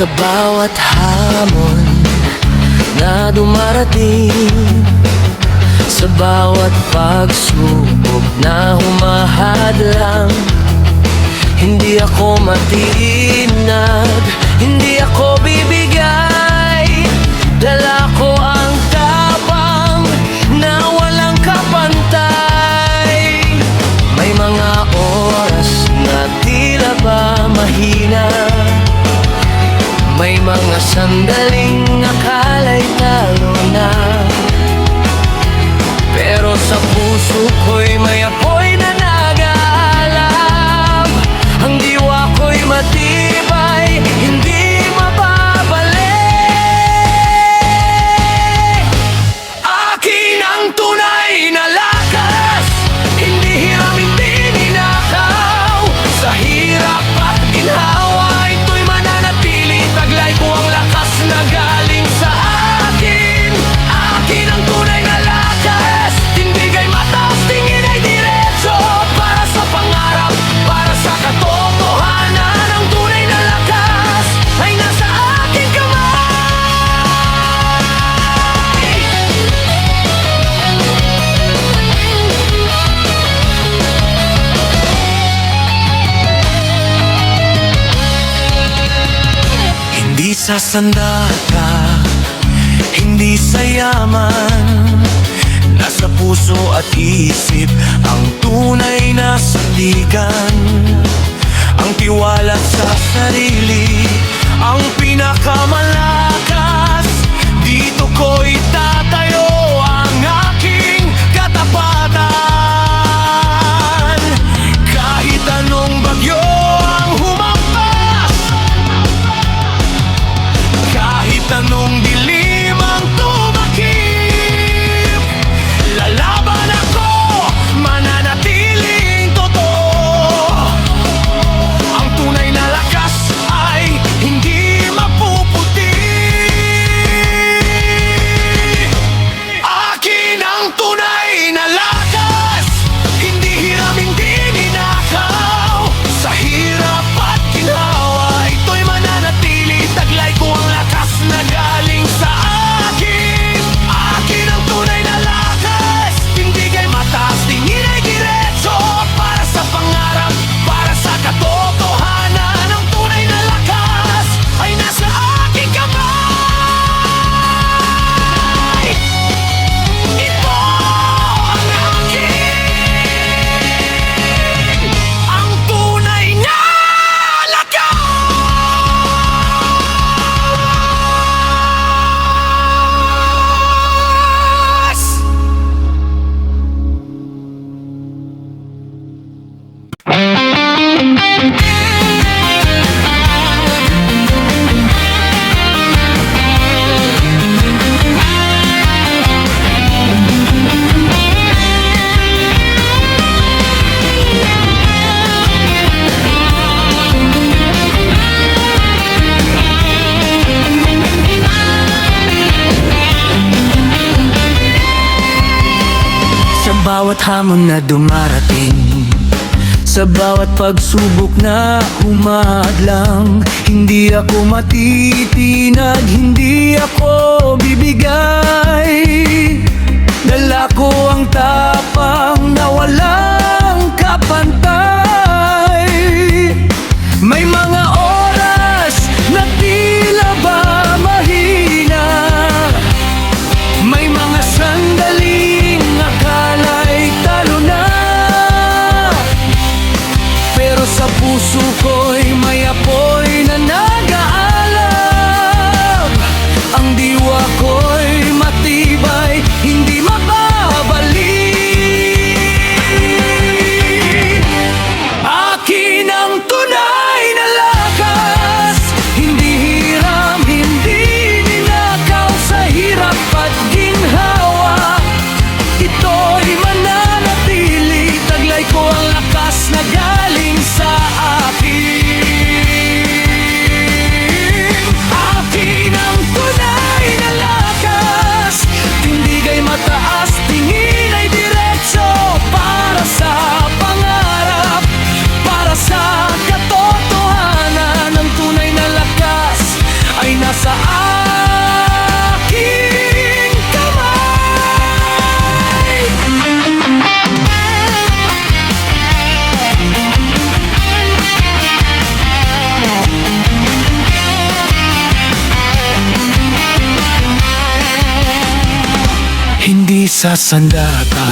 Sa bawat hamon na dumarating, sa bawat pagsubok na humahadlang, hindi ako matinag, hindi ako bibigay. Dala ko ang tapang na walang kapantay. May mga oras na tila ba mahina, may mga sandaling akala'y talo na, pero sa puso ko'y may apoy na nag-aalam. Ang diwa ko'y matibay, hindi mababalik. Akin ang tunay na lakas, hindi hiram, hindi ninakaw. Sa hirap at ginhawa, ito'y mananatili. Taglay ko ang lakas na galing sa akin. Akin ang tunay na lakas, hindi kay mataas, tingin ay diretso. Para sa pangarap, para sa katotohanan, ang tunay na lakas ay nasa aking kamay. Hindi sa sandata, hindi sa yaman, nasa puso at isip ang tunay na sandigan. Ang tiwala sa sarili, ang pinakamalakas. Dito ko itatayo ang aking katapatan. Kahit anong bagyo ang humampas, kahit anong dilim ang tumakip, lalaban ako, mananatiling totoo. Ang tunay na lakas ay hindi mapuputi. Akin ang tunay na lakas, hindi hiram, hindi ninakaw. Sa hirap at ginhawa, ito'y mananatili. Taglay ko ang lakas na galing sa akin. Akin ang tunay na lakas, hindi kay mataas, tingin ay diretso. Para sa pangarap, para sa katotohanan, ang tunay na lakas ay nasa aking kamay. Ito ang akin, ang tunay na lakas. Sa bawat hamon na dumarating, sa bawat pagsubok na humadlang, hindi ako matitinag, hindi ako bibigay. Dala ko ang tapang na walang kapantay. May mga oras na tila ba mahina, may mga sandaling akala'y talo na, pero sa puso ko'y may apoy na nag-aalam. Ang diwa ko'y matibay, Hindi sa sandata,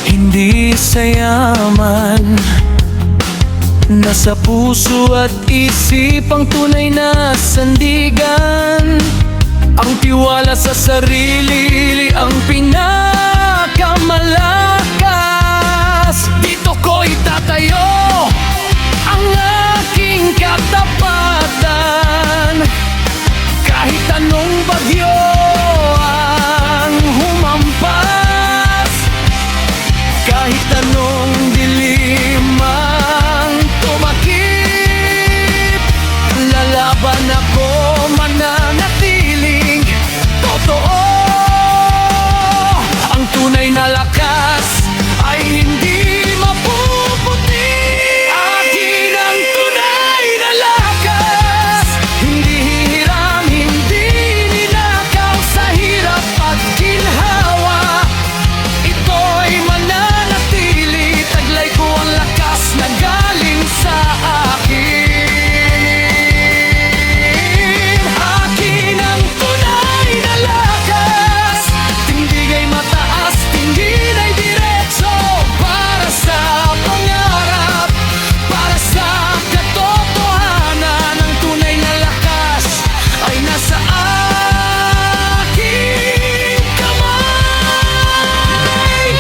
hindi sa yaman, nasa puso at isip ang tunay na sandigan. Ang tiwala sa sarili ang pinakamalakas. Dito ko itatayo ang aking katapatan. Kahit anong bagyo ang humampas, kahit anong dilim ang tumakip, lalaban ako, mananatiling totoo. Ang tunay na lakas ay hindi mapuputi. Akin ang tunay na lakas, hindi hihiram, hindi ninakaw sa hirap at ginhawa. Ito'y mananatili, taglay ko ang lakas na galing sa akin. Akin ang tunay na lakas, tindig ay mataas, tingin ay diretso. Para sa pangarap, para sa katotohanan. Ang tunay na lakas ay nasa aking kamay.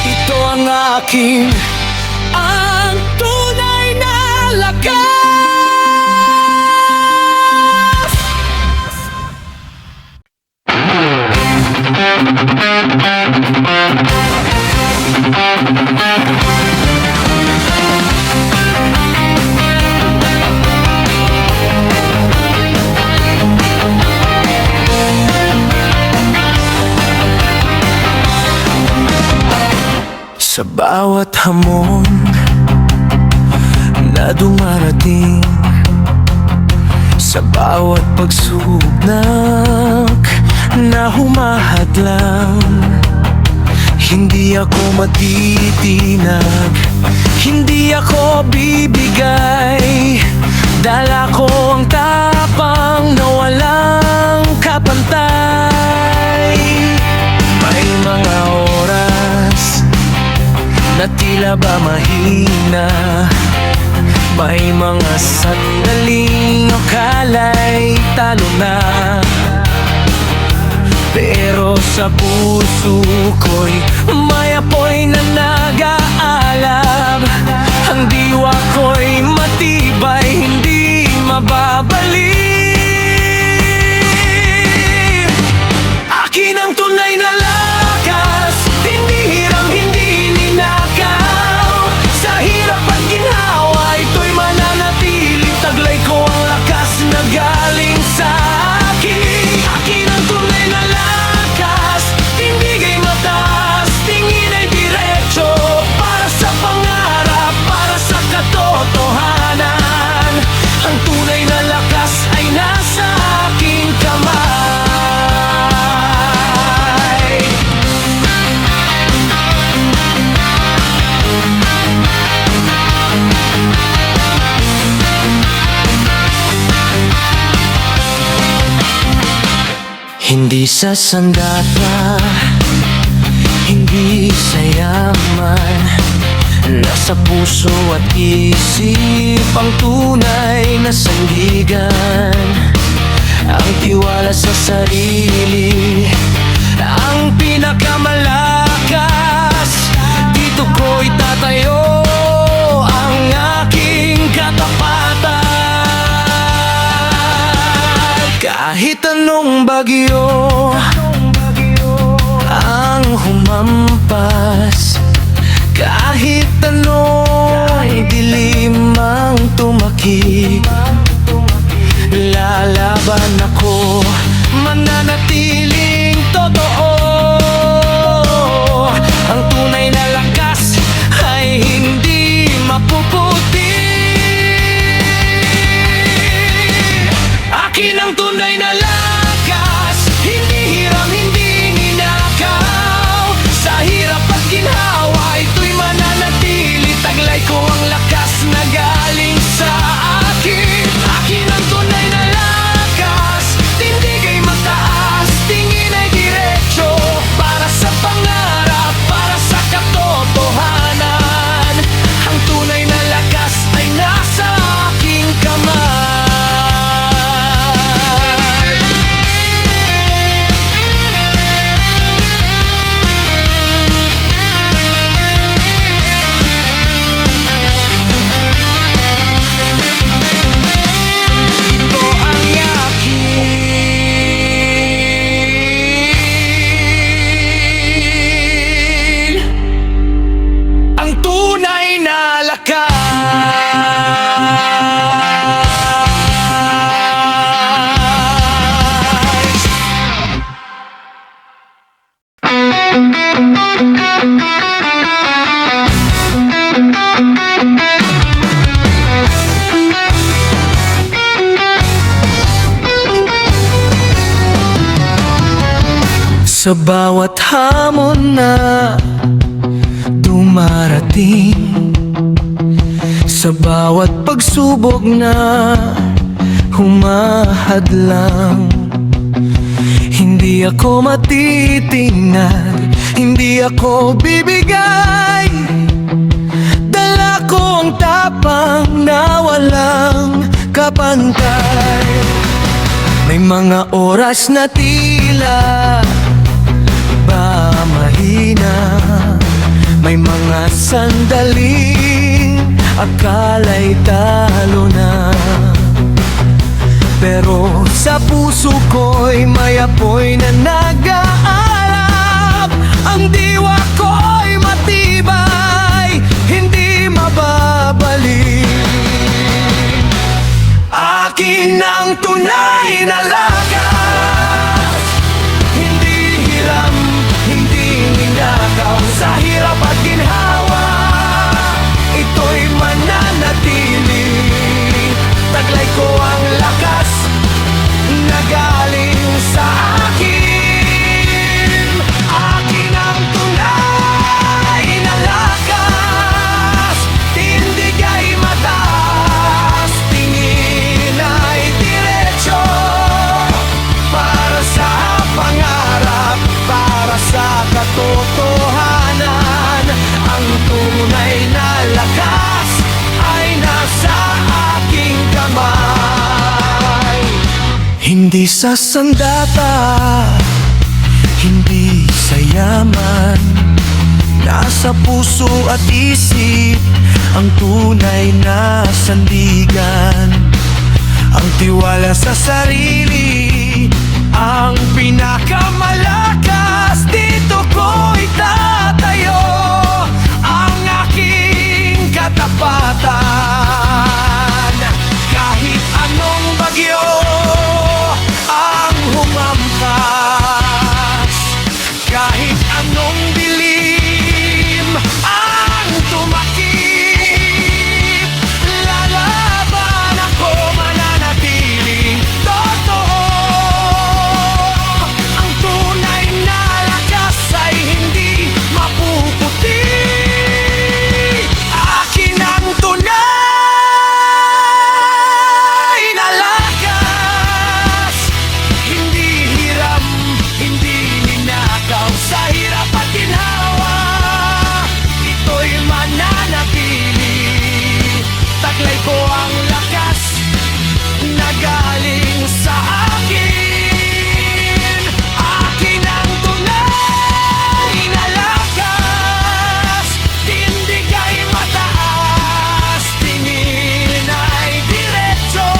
Ito ang aking, ang tunay na lakas. Sa bawat hamon na dumarating, sa bawat pagsubok na humahadlang, hindi ako matitinag, hindi ako bibigay. Dala ko ang tapang na walang kapantay. May mga oras na tila ba mahina, may mga sandaling akala'y talo na. Pero sa puso ko'y may apoy na nag-aalab. Ang diwa ko'y matibay, hindi mababalik. Akin ang tunay na lakas, hindi hiram, hindi ninakaw. Sa hirap at ginhawa, ito'y mananatili, taglay ko ang lakas na galing sa akin. Akin ang tunay na lakas, tindig ay mataas, tingin ay diretso. Para sa pangarap, para sa katotohanan. Ang tunay na lakas ay nasa aking kamay. Hindi sa sandata, hindi sa yaman, nasa puso at isip ang tunay na sandigan. Ang tiwala sa sarili ang pinakamalakas. Dito ko itatayo ang aking katapatan. Kahit anong bagyo ang humampas, kahit anong dilim ang tumakip, lalaban ako, mananatiling totoo. Ang tunay na lakas ay hindi mapuputi. Akin ang tunay Sa bawat hamon na dumarating, sa bawat pagsubok na humahadlang, hindi ako matitinag, hindi ako bibigay. Dala ko ang tapang na walang kapantay. May mga oras na tila ba mahina, may mga sandaling akala'y talo na. Pero sa puso ko'y may apoy na nag-aalab. Ang diwa ko'y matibay, hindi mababalik. Akin ang tunay na lakas, hindi hiram, hindi ninakaw. Sa hirap at ginhawa, ito'y mananatili. Taglay ko ang lakas na galing sa akin. Akin ang tunay na lakas, tindig ay mataas, tingin ay diretso. Para sa pangarap, para sa katotohanan, ang tunay na lakas ay nasa aking kamay. Hindi sa sandata, hindi sa yaman, nasa puso at isip ang tunay na sandigan. Ang tiwala sa sarili ang pinakamalakas. Dito ko itatayo ang aking katapatan. Kahit anong bagyo ang humampas, kahit anong dilim ang tumakip, lalaban ako, mananatiling totoo. Ang tunay na lakas ay hindi mapuputi. Akin ang tunay na lakas, hindi hiram, hindi ninakaw. Sa hirap at ginhawa, ito'y mananatili. Taglay ko ang lakas na galing sa akin. Akin ang tunay na lakas, tindig ay mataas, tingin ay diretso.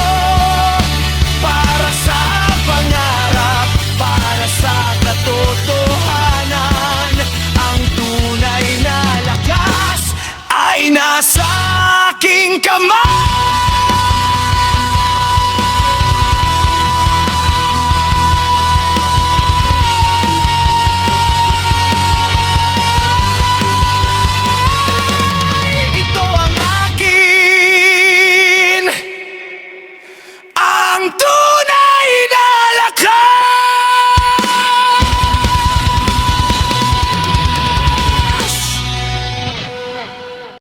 Para sa pangarap, para sa katotohanan, ang tunay na lakas ay nasa aking kamay. Ito ang akin, ang tunay